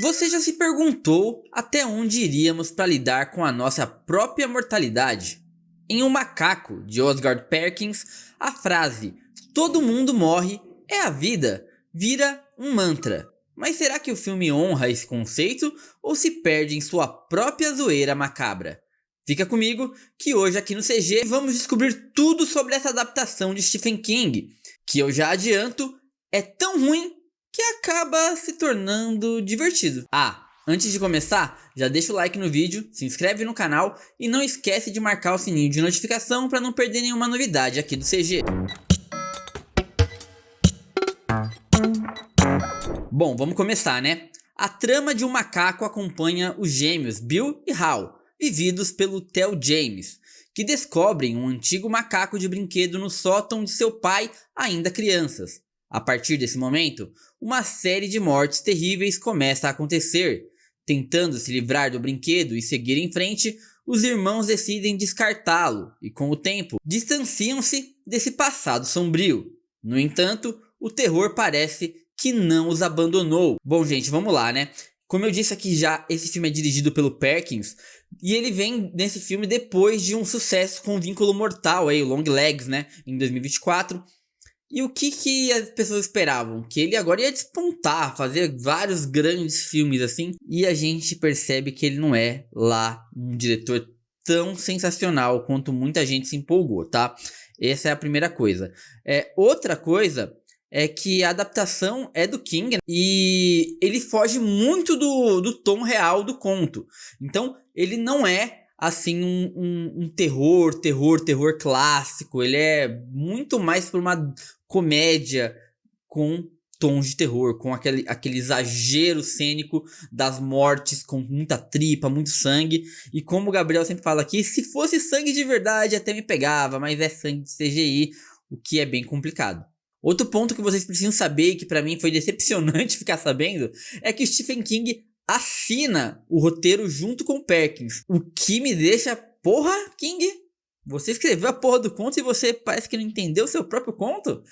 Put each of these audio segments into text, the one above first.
Você já se perguntou até onde iríamos para lidar com a nossa própria mortalidade? Em O Macaco, de Osgood Perkins, a frase "todo mundo morre, é a vida" vira um mantra. Mas será que o filme honra esse conceito ou se perde em sua própria zoeira macabra? Fica comigo que hoje aqui no CG vamos descobrir tudo sobre essa adaptação de Stephen King, que eu já adianto é tão ruim que acaba se tornando divertido. Antes de começar, já deixa o like no vídeo, se inscreve no canal e não esquece de marcar o sininho de notificação para não perder nenhuma novidade aqui do CG. Bom, vamos começar, né? A trama de Um Macaco acompanha os gêmeos Bill e Hal, vividos pelo Theo James, que descobrem um antigo macaco de brinquedo no sótão de seu pai ainda crianças. A partir desse momento, uma série de mortes terríveis começa a acontecer. Tentando se livrar do brinquedo e seguir em frente, os irmãos decidem descartá-lo e, com o tempo, distanciam-se desse passado sombrio. No entanto, o terror parece que não os abandonou. Bom, gente, vamos lá, né? Como eu disse aqui já, esse filme é dirigido pelo Perkins e ele vem nesse filme depois de um sucesso com Vínculo Mortal, aí, o Long Legs, né, em 2024. E o que as pessoas esperavam? Que ele agora ia despontar, fazer vários grandes filmes assim. E a gente percebe que ele não é lá um diretor tão sensacional quanto muita gente se empolgou, tá? Essa é a primeira coisa. Outra coisa é que a adaptação é do King, né? E ele foge muito do tom real do conto. Então ele não é assim um terror clássico. Ele é muito mais por uma comédia com tons de terror, com aquele exagero cênico das mortes, com muita tripa, muito sangue. E como o Gabriel sempre fala aqui, se fosse sangue de verdade até me pegava, mas é sangue de CGI, o que é bem complicado. Outro ponto que vocês precisam saber, e que pra mim foi decepcionante ficar sabendo, é que o Stephen King assina o roteiro junto com o Perkins, o que me deixa, porra, King, você escreveu a porra do conto e você parece que não entendeu o seu próprio conto?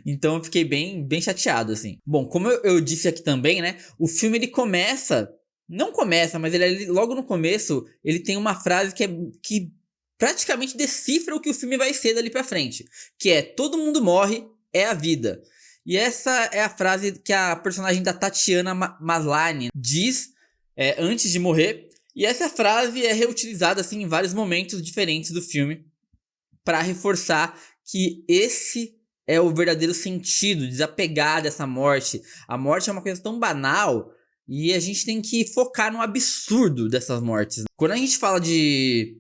Então eu fiquei bem chateado, assim. Bom, como eu disse aqui também, né, o filme ele começa, não começa, mas ele logo no começo, ele tem uma frase que praticamente decifra o que o filme vai ser dali pra frente, que é "todo mundo morre, é a vida". E essa é a frase que a personagem da Tatiana Maslany diz antes de morrer. E essa frase é reutilizada assim, em vários momentos diferentes do filme para reforçar que esse é o verdadeiro sentido, desapegar dessa morte. A morte é uma coisa tão banal e a gente tem que focar no absurdo dessas mortes. Quando a gente fala de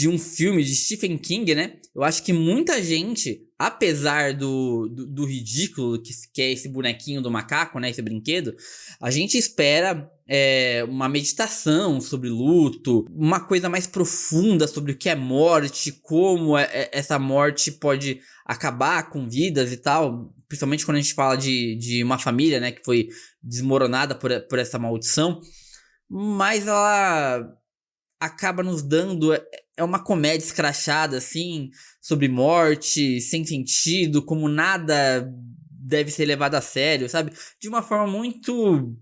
um filme de Stephen King, né? Eu acho que muita gente, apesar do ridículo que é esse bonequinho do macaco, né? Esse brinquedo, a gente espera uma meditação sobre luto, uma coisa mais profunda sobre o que é morte, como essa morte pode acabar com vidas e tal. Principalmente quando a gente fala de uma família, né? Que foi desmoronada por essa maldição. Mas ela acaba nos dando uma comédia escrachada assim, sobre morte, sem sentido, como nada deve ser levado a sério, sabe? De uma forma muito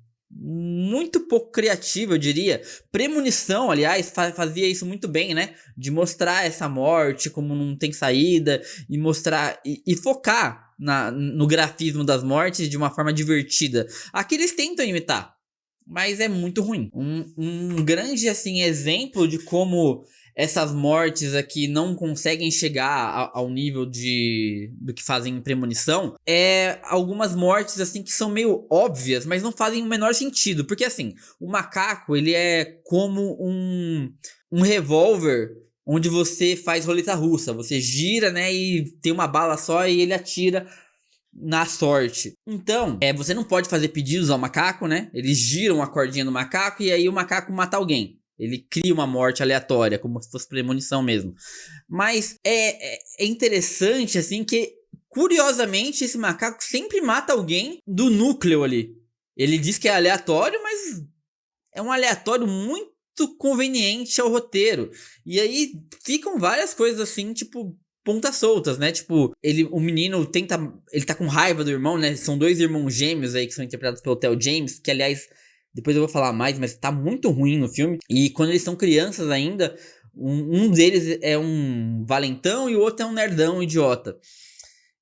pouco criativa, eu diria. Premonição, aliás, fazia isso muito bem, né? De mostrar essa morte como não tem saída e mostrar e focar no grafismo das mortes de uma forma divertida. Aqui eles tentam imitar, mas é muito ruim. Um grande assim exemplo de como essas mortes aqui não conseguem chegar ao nível do que fazem em Premonição é algumas mortes assim que são meio óbvias, mas não fazem o menor sentido. Porque assim, o macaco ele é como um revólver onde você faz roleta russa. Você gira, né, e tem uma bala só e ele atira na sorte. Então, você não pode fazer pedidos ao macaco, né? Eles giram a cordinha do macaco e aí o macaco mata alguém. Ele cria uma morte aleatória, como se fosse premonição mesmo. Mas é interessante, assim, que curiosamente esse macaco sempre mata alguém do núcleo ali. Ele diz que é aleatório, mas é um aleatório muito conveniente ao roteiro. E aí ficam várias coisas assim, tipo, pontas soltas, né? Tipo, o menino ele tá com raiva do irmão, né? São dois irmãos gêmeos aí que são interpretados pelo Theo James, que aliás Depois eu vou falar mais, mas tá muito ruim no filme. E quando eles são crianças ainda, um deles é um valentão e o outro é um nerdão idiota.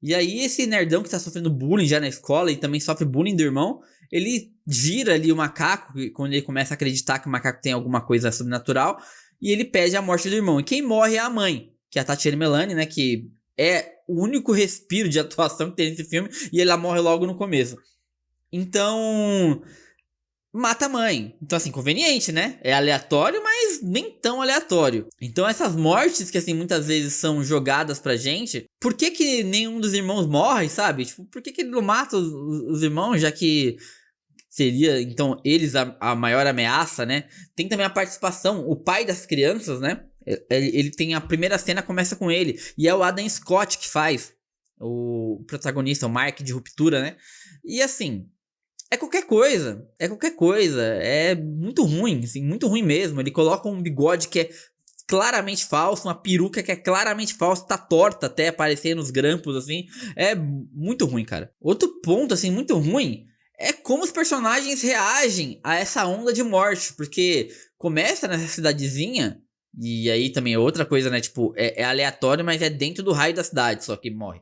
E aí esse nerdão que tá sofrendo bullying já na escola e também sofre bullying do irmão, ele gira ali o macaco, quando ele começa a acreditar que o macaco tem alguma coisa sobrenatural, e ele pede a morte do irmão. E quem morre é a mãe, que é a Tatiana Maslany, né, que é o único respiro de atuação que tem nesse filme, e ela morre logo no começo. Então, mata a mãe. Então, assim, conveniente, né? É aleatório, mas nem tão aleatório. Então, essas mortes que, assim, muitas vezes são jogadas pra gente, por que que nenhum dos irmãos morre, sabe? Tipo, por que que ele não mata os irmãos, já que seria, então, eles a maior ameaça, né? Tem também a participação, o pai das crianças, né? Ele tem a primeira cena, começa com ele. E é o Adam Scott que faz o protagonista, o Mark de Ruptura, né? E, assim... é qualquer coisa, é muito ruim, assim, muito ruim mesmo. Ele coloca um bigode que é claramente falso, uma peruca que é claramente falsa, tá torta até, aparecendo nos grampos, assim, é muito ruim, cara. Outro ponto, assim, muito ruim, é como os personagens reagem a essa onda de morte, porque começa nessa cidadezinha, e aí também é outra coisa, né, tipo, é aleatório, mas é dentro do raio da cidade só que morre.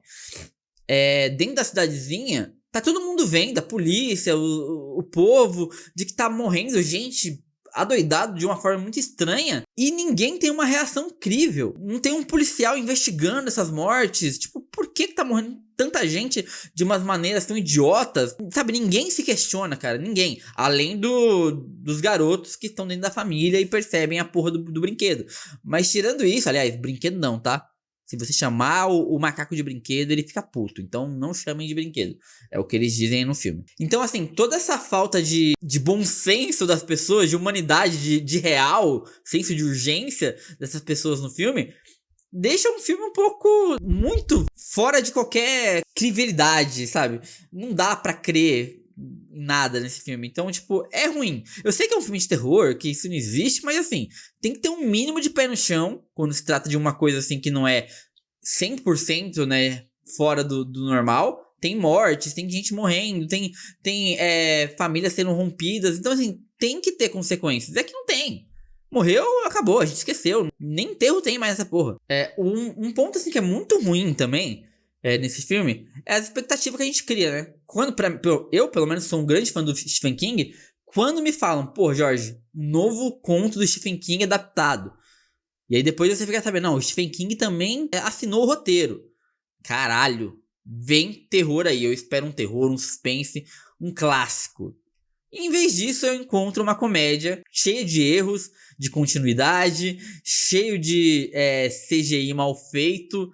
Dentro da cidadezinha, tá todo mundo vendo, a polícia, o povo, de que tá morrendo gente adoidado de uma forma muito estranha, e ninguém tem uma reação crível. Não tem um policial investigando essas mortes. Tipo, por que tá morrendo tanta gente de umas maneiras tão idiotas? Sabe, ninguém se questiona, cara, ninguém. Além dos garotos que estão dentro da família e percebem a porra do brinquedo. Mas tirando isso, aliás, brinquedo não, tá? Se você chamar o macaco de brinquedo, ele fica puto. Então não chamem de brinquedo. É o que eles dizem no filme. Então, assim, toda essa falta de bom senso das pessoas, de humanidade, de real, senso de urgência dessas pessoas no filme, deixa um filme um pouco muito fora de qualquer crivelidade, sabe? Não dá pra crer em nada nesse filme. Então, tipo, é ruim. Eu sei que é um filme de terror, que isso não existe, mas assim, tem que ter um mínimo de pé no chão quando se trata de uma coisa assim que não é 100%, né, fora do normal. Tem mortes, tem gente morrendo, tem famílias sendo rompidas. Então, assim, tem que ter consequências. É que não tem. Morreu, acabou, a gente esqueceu. Nem enterro tem mais essa porra. Um ponto, assim, que é muito ruim também, nesse filme, é a expectativa que a gente cria, né? Eu, pelo menos, sou um grande fã do Stephen King. Quando me falam, pô, Jorge, novo conto do Stephen King adaptado. E aí depois você fica sabendo, não, o Stephen King também assinou o roteiro. Caralho, vem terror aí. Eu espero um terror, um suspense, um clássico. E em vez disso, eu encontro uma comédia cheia de erros, de continuidade, cheio de CGI mal feito.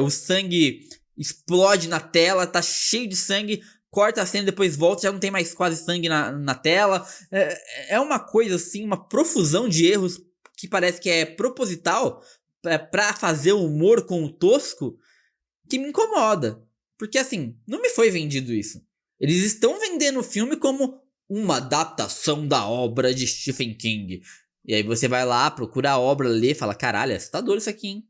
O sangue explode na tela, tá cheio de sangue, corta a cena, depois volta, já não tem mais quase sangue na tela. É uma coisa assim, uma profusão de erros que parece que é proposital pra fazer o humor com o tosco, que me incomoda. Porque assim, não me foi vendido isso. Eles estão vendendo o filme como uma adaptação da obra de Stephen King. E aí você vai lá, procura a obra, lê, fala, caralho, é assustador isso aqui, hein?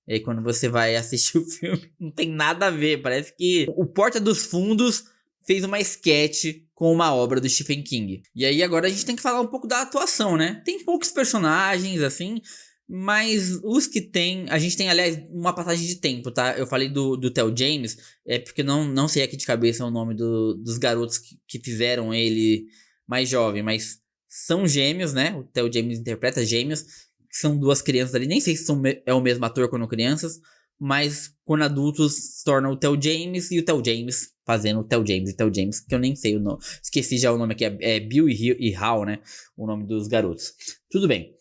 E aí quando você vai assistir o filme, não tem nada a ver. Parece que o Porta dos Fundos fez uma sketch com uma obra do Stephen King. E aí agora a gente tem que falar um pouco da atuação, né? Tem poucos personagens, assim, mas os que tem... A gente tem, aliás, uma passagem de tempo, tá? Eu falei do Theo James, porque não sei aqui de cabeça o nome dos garotos que fizeram ele mais jovem, mas são gêmeos, né? O Theo James interpreta gêmeos, que são duas crianças ali. Nem sei se é o mesmo ator quando crianças, mas quando adultos se tornam o Theo James e o Theo James fazendo o Theo James e Theo James, que eu nem sei o nome. Esqueci já o nome aqui, é Bill e Hal, né? O nome dos garotos. Tudo bem.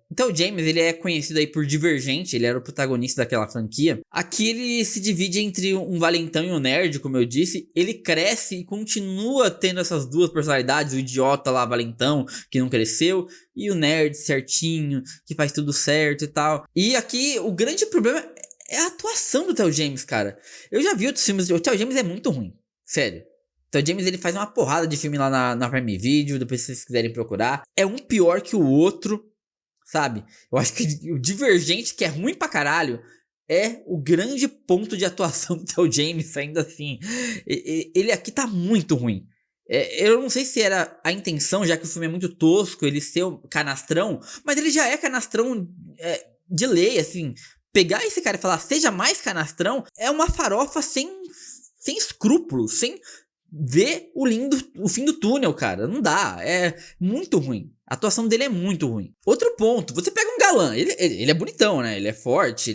O Theo James, ele é conhecido aí por Divergente, ele era o protagonista daquela franquia. Aqui ele se divide entre um valentão e um nerd, como eu disse. Ele cresce e continua tendo essas duas personalidades, o idiota lá, valentão, que não cresceu, e o nerd certinho, que faz tudo certo e tal. E aqui o grande problema é a atuação do Theo James, cara. Eu já vi outros filmes, o Theo James é muito ruim, sério. O Theo James, ele faz uma porrada de filme lá na Prime Video, depois se vocês quiserem procurar. É um pior que o outro, sabe? Eu acho que o Divergente, que é ruim pra caralho, é o grande ponto de atuação do Theo James, ainda assim. Ele aqui tá muito ruim. Eu não sei se era a intenção, já que o filme é muito tosco, ele ser o canastrão, mas ele já é canastrão de lei, assim. Pegar esse cara e falar, seja mais canastrão, é uma farofa sem escrúpulos, sem ver o fim do túnel, cara. Não dá, é muito ruim. A atuação dele é muito ruim. Outro ponto, você pega um galã, ele é bonitão, né? Ele é forte,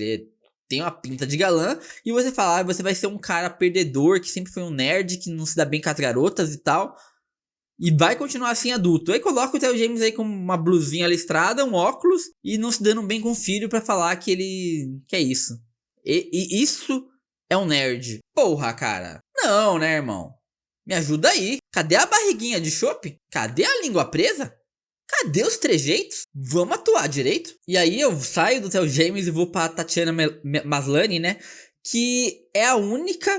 tem uma pinta de galã, e você fala, você vai ser um cara perdedor, que sempre foi um nerd, que não se dá bem com as garotas e tal, e vai continuar assim adulto. Aí coloca o Theo James aí com uma blusinha listrada, um óculos, e não se dando bem com o filho pra falar que é isso. E isso é um nerd. Porra, cara. Não, né, irmão? Me ajuda aí. Cadê a barriguinha de chope? Cadê a língua presa? Cadê os trejeitos? Vamos atuar direito? E aí eu saio do Theo James e vou pra Tatiana Maslany, né? Que é a única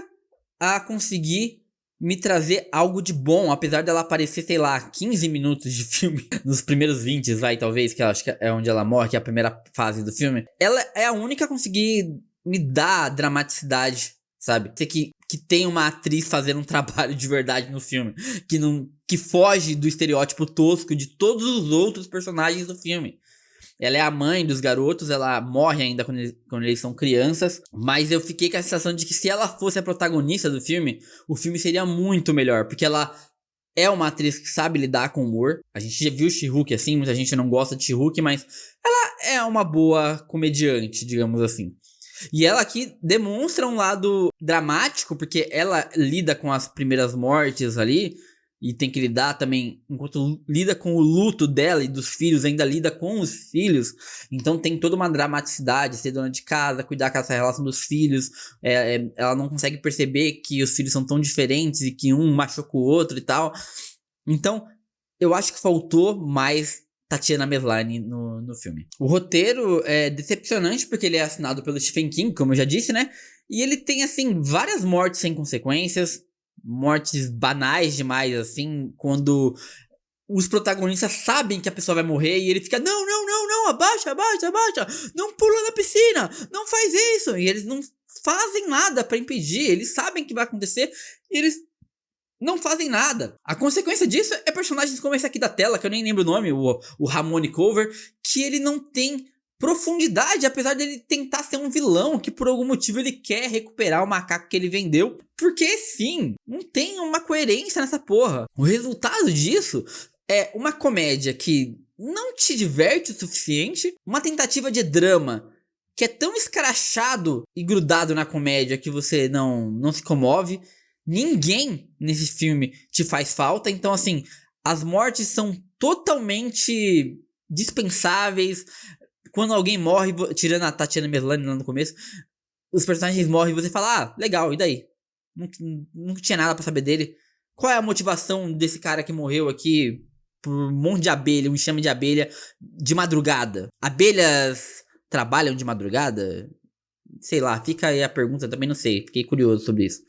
a conseguir me trazer algo de bom, apesar dela aparecer, sei lá, 15 minutos de filme, nos primeiros 20, vai, talvez, que eu acho que é onde ela morre, que é a primeira fase do filme. Ela é a única a conseguir me dar dramaticidade, sabe? Que tem uma atriz fazendo um trabalho de verdade no filme, que foge do estereótipo tosco de todos os outros personagens do filme. Ela é a mãe dos garotos, ela morre ainda quando eles são crianças, mas eu fiquei com a sensação de que se ela fosse a protagonista do filme, o filme seria muito melhor, porque ela é uma atriz que sabe lidar com humor. A gente já viu She-Hulk assim, muita gente não gosta de She-Hulk, mas ela é uma boa comediante, digamos assim. E ela aqui demonstra um lado dramático, porque ela lida com as primeiras mortes ali, e tem que lidar também, enquanto lida com o luto dela e dos filhos, ainda lida com os filhos. Então tem toda uma dramaticidade, ser dona de casa, cuidar com essa relação dos filhos. Ela não consegue perceber que os filhos são tão diferentes e que um machuca o outro e tal. Então, eu acho que faltou mais Tatiana Maslany no filme. O roteiro é decepcionante porque ele é assinado pelo Stephen King, como eu já disse, né? E ele tem, assim, várias mortes sem consequências, mortes banais demais, assim, quando os protagonistas sabem que a pessoa vai morrer e ele fica, não, não, não, não, abaixa, abaixa, abaixa, não pula na piscina, não faz isso. E eles não fazem nada pra impedir, eles sabem que vai acontecer e eles não fazem nada. A consequência disso é personagens como esse aqui da tela, que eu nem lembro o nome, o Ramone Cover, que ele não tem profundidade, apesar dele tentar ser um vilão, que por algum motivo ele quer recuperar o macaco que ele vendeu. Porque sim, não tem uma coerência nessa porra. O resultado disso é uma comédia que não te diverte o suficiente, uma tentativa de drama que é tão escrachado e grudado na comédia que você não se comove. Ninguém nesse filme te faz falta. Então, assim, as mortes são totalmente dispensáveis. Quando alguém morre, tirando a Tatiana Maslany lá no começo, os personagens morrem e você fala, ah, legal, e daí? Não tinha nada pra saber dele. Qual é a motivação desse cara que morreu aqui por um monte de abelha, um enxame de abelha de madrugada? Abelhas trabalham de madrugada? Sei lá, fica aí a pergunta, também não sei, fiquei curioso sobre isso.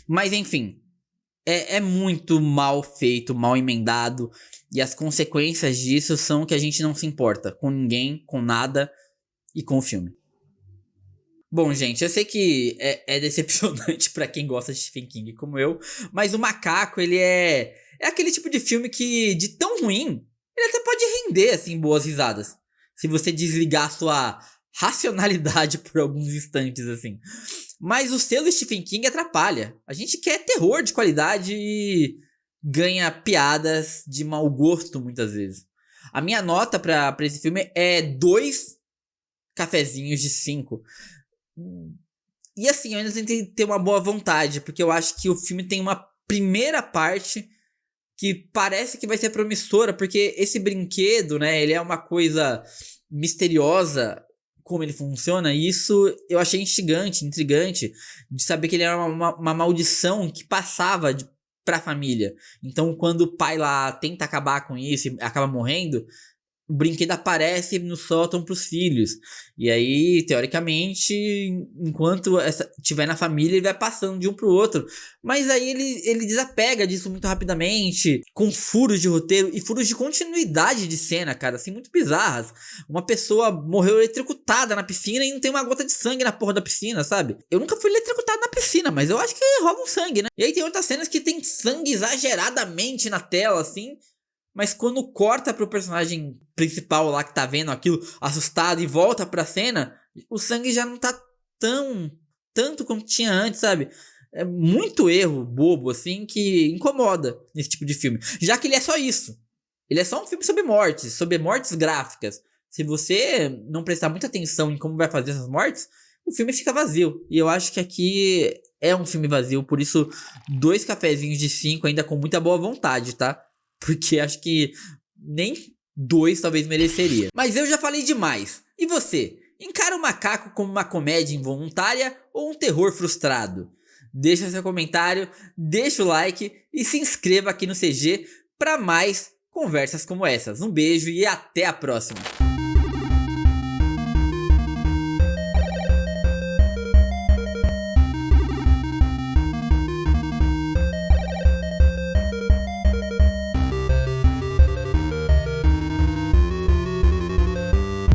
Mas enfim, é muito mal feito, mal emendado. E as consequências disso são que a gente não se importa com ninguém, com nada e com o filme. Bom, gente, eu sei que é decepcionante pra quem gosta de Stephen King como eu, mas o Macaco, ele é aquele tipo de filme que, de tão ruim, ele até pode render, assim, boas risadas. Se você desligar sua racionalidade por alguns instantes, assim. Mas o selo Stephen King atrapalha. A gente quer terror de qualidade e ganha piadas de mau gosto muitas vezes. A minha nota pra esse filme é 2 cafezinhos de 5. E assim, eu ainda tentei ter uma boa vontade, porque eu acho que o filme tem uma primeira parte que parece que vai ser promissora, porque esse brinquedo, né, ele é uma coisa misteriosa, como ele funciona, e isso eu achei instigante, intrigante, de saber que ele era uma maldição que passava pra família. Então, quando o pai lá tenta acabar com isso e acaba morrendo, o brinquedo aparece no sótão pros filhos. E aí, teoricamente, enquanto tiver na família, ele vai passando de um pro outro. Mas aí ele desapega disso muito rapidamente, com furos de roteiro e furos de continuidade de cena, cara, assim, muito bizarras. Uma pessoa morreu eletrocutada na piscina e não tem uma gota de sangue na porra da piscina, sabe? Eu nunca fui eletrocutado na piscina, mas eu acho que rola um sangue, né? E aí tem outras cenas que tem sangue exageradamente na tela, assim. Mas quando corta pro personagem principal lá que tá vendo aquilo, assustado, e volta pra cena, o sangue já não tá tanto como tinha antes, sabe? É muito erro bobo, assim, que incomoda nesse tipo de filme. Já que ele é só isso. Ele é só um filme sobre mortes gráficas. Se você não prestar muita atenção em como vai fazer essas mortes, o filme fica vazio. E eu acho que aqui é um filme vazio, por isso 2 cafezinhos de 5 ainda com muita boa vontade, tá? Porque acho que nem 2 talvez mereceria. Mas eu já falei demais. E você? Encara o Macaco como uma comédia involuntária ou um terror frustrado? Deixa seu comentário, deixa o like e se inscreva aqui no CG para mais conversas como essas. Um beijo e até a próxima.